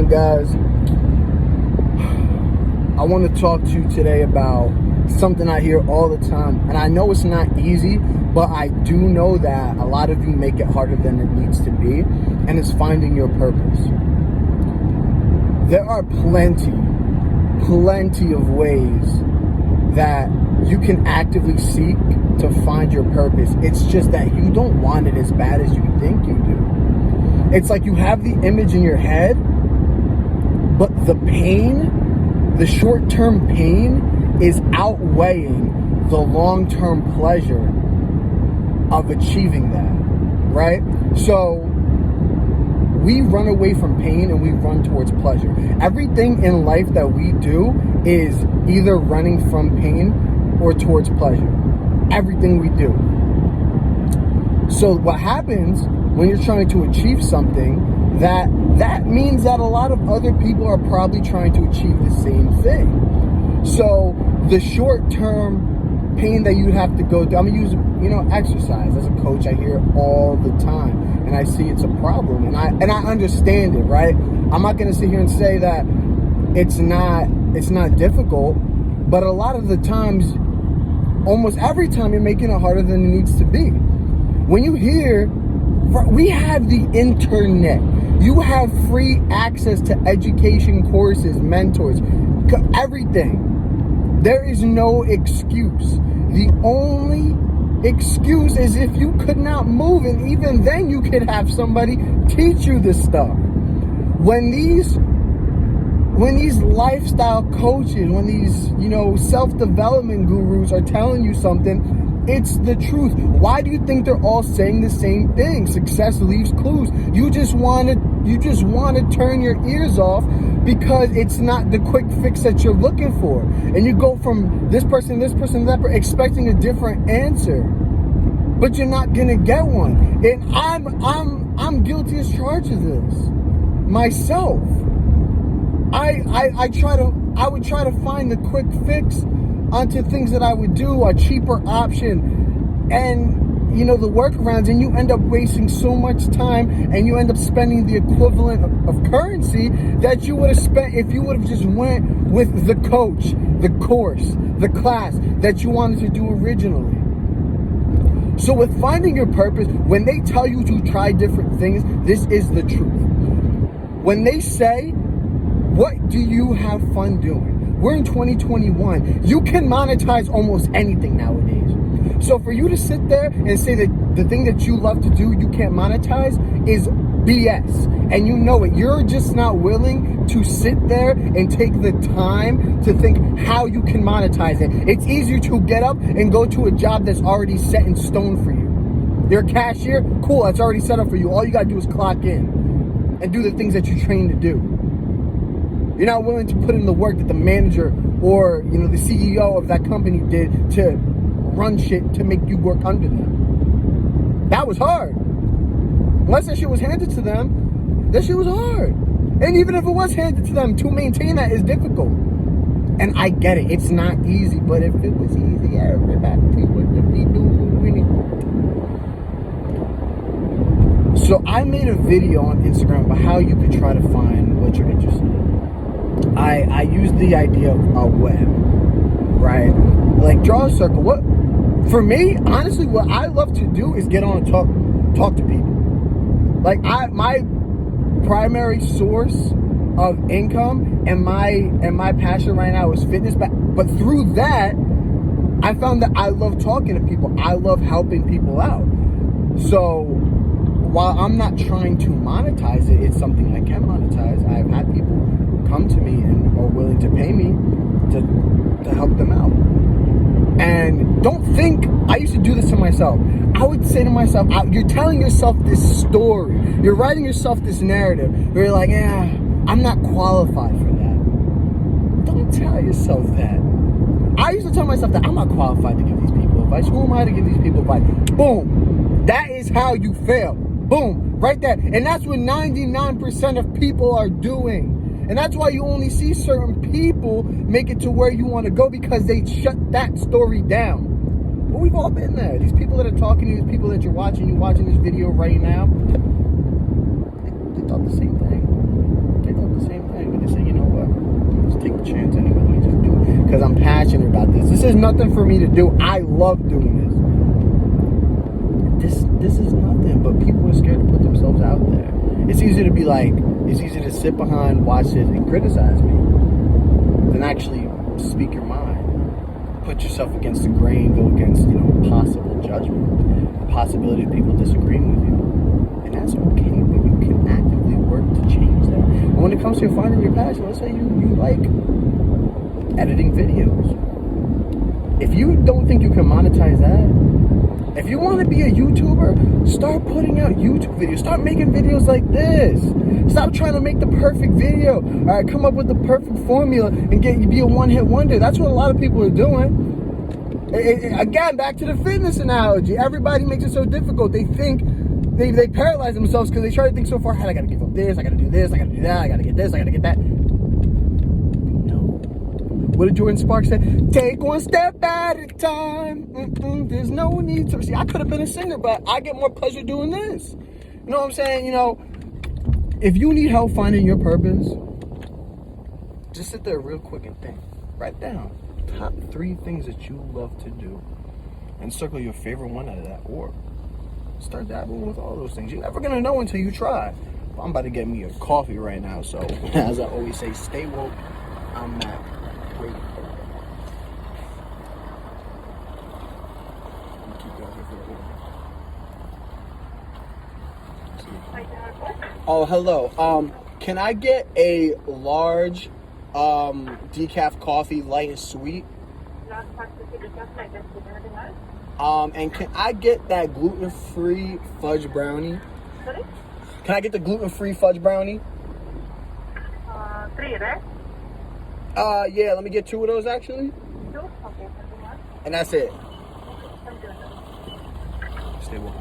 on, guys? I want to talk to you today about something I hear all the time, and I know it's not easy, but I do know that a lot of you make it harder than it needs to be, and it's finding your purpose. There are plenty of ways that you can actively seek to find your purpose. It's just that you don't want it as bad as you think you do. It's like you have the image in your head, but the pain, the short-term pain, is outweighing the long-term pleasure of achieving that, right? So we run away from pain and we run towards pleasure. Everything in life that we do is either running from pain or towards pleasure. Everything we do. So what happens when you're trying to achieve something, that means that a lot of other people are probably trying to achieve the same thing. So the short-term pain that you have to go through, I'm gonna use, exercise. As a coach, I hear it all the time, and I see it's a problem, and I understand it, right? I'm not gonna sit here and say that it's not difficult, but a lot of the times, almost every time, you're making it harder than it needs to be. When you hear, we have the internet. You have free access to education courses, mentors, everything. There is no excuse. The only excuse is if you could not move, and even then you could have somebody teach you this stuff. When these lifestyle coaches, when these, self-development gurus are telling you something, it's the truth. Why do you think they're all saying the same thing? Success leaves clues. You just want to turn your ears off because it's not the quick fix that you're looking for. And you go from this person, that person, expecting a different answer. But you're not gonna get one. And I'm guilty as charged of this myself. I would try to find the quick fix onto things that I would do, a cheaper option, and the workarounds, and you end up wasting so much time, and you end up spending the equivalent of currency that you would have spent if you would have just went with the coach, the course, the class that you wanted to do originally. So with finding your purpose, when they tell you to try different things, this is the truth. When they say, what do you have fun doing? We're in 2021. You can monetize almost anything nowadays. So for you to sit there and say that the thing that you love to do, you can't monetize, is BS. And you know it. You're just not willing to sit there and take the time to think how you can monetize it. It's easier to get up and go to a job that's already set in stone for you. You're a cashier? Cool, that's already set up for you. All you gotta do is clock in and do the things that you're trained to do. You're not willing to put in the work that the manager or, the CEO of that company did to run shit to make you work under them. That was hard. Unless that shit was handed to them, that shit was hard. And even if it was handed to them, to maintain that is difficult. And I get it. It's not easy. But if it was easy, everybody would be doing it. So I made a video on Instagram about how you could try to find what you're interested in. I used the idea of a web, right? Like, draw a circle. For me, honestly, what I love to do is get on and talk to people. Like, my primary source of income and my passion right now is fitness, but through that, I found that I love talking to people. I love helping people out. So while I'm not trying to monetize it, it's something I can monetize. I've had people come to me and are willing to pay me to help them out. And don't think, I used to do this to myself. I would say to myself, you're telling yourself this story. You're writing yourself this narrative where you're like, I'm not qualified for that. Don't tell yourself that. I used to tell myself that I'm not qualified to give these people advice. Who am I to give these people advice? Boom. That is how you fail. Boom. Right there. And that's what 99% of people are doing. And that's why you only see certain people make it to where you want to go, because they shut that story down. But we've all been there. These people that are talking to you, these people that you're watching this video right now, they thought the same thing. They thought the same because I'm passionate about this. This is nothing for me to do. I love doing this. This is nothing, but people are scared to put themselves out there. It's easy to be like, it's easy to sit behind, watch it, and criticize me than actually speak your mind. Put yourself against the grain, go against, possible judgment, the possibility of people disagreeing with you. And that's okay, but you can actively work to change that. And when it comes to finding your passion, let's say you like editing videos. If you don't think you can monetize that, if you want to be a YouTuber, start putting out YouTube videos. Start making videos like this. Stop trying to make the perfect video. All right, come up with the perfect formula and be a one-hit wonder. That's what a lot of people are doing. Again, back to the fitness analogy. Everybody makes it so difficult. They think they paralyze themselves because they try to think so far ahead. I got to give up this. I got to do this. I got to do that. I got to get this. I got to get that. What did Jordan Sparks say? Take one step at a time. There's no need to. See, I could have been a singer, but I get more pleasure doing this. You know what I'm saying? If you need help finding your purpose, just sit there real quick and think. Write down top 3 things that you love to do and circle your favorite one out of that, or start dabbling with all those things. You're never going to know until you try. Well, I'm about to get me a coffee right now, so as I always say, stay woke. I'm Matt. Wait. Oh, hello. Can I get a large decaf coffee, light and sweet? And can I get that gluten-free fudge brownie? Sorry? Can I get the gluten-free fudge brownie? 3, right? Yeah, let me get 2 of those actually. 2? Okay, something else. And that's it. Thank you. Stay woke.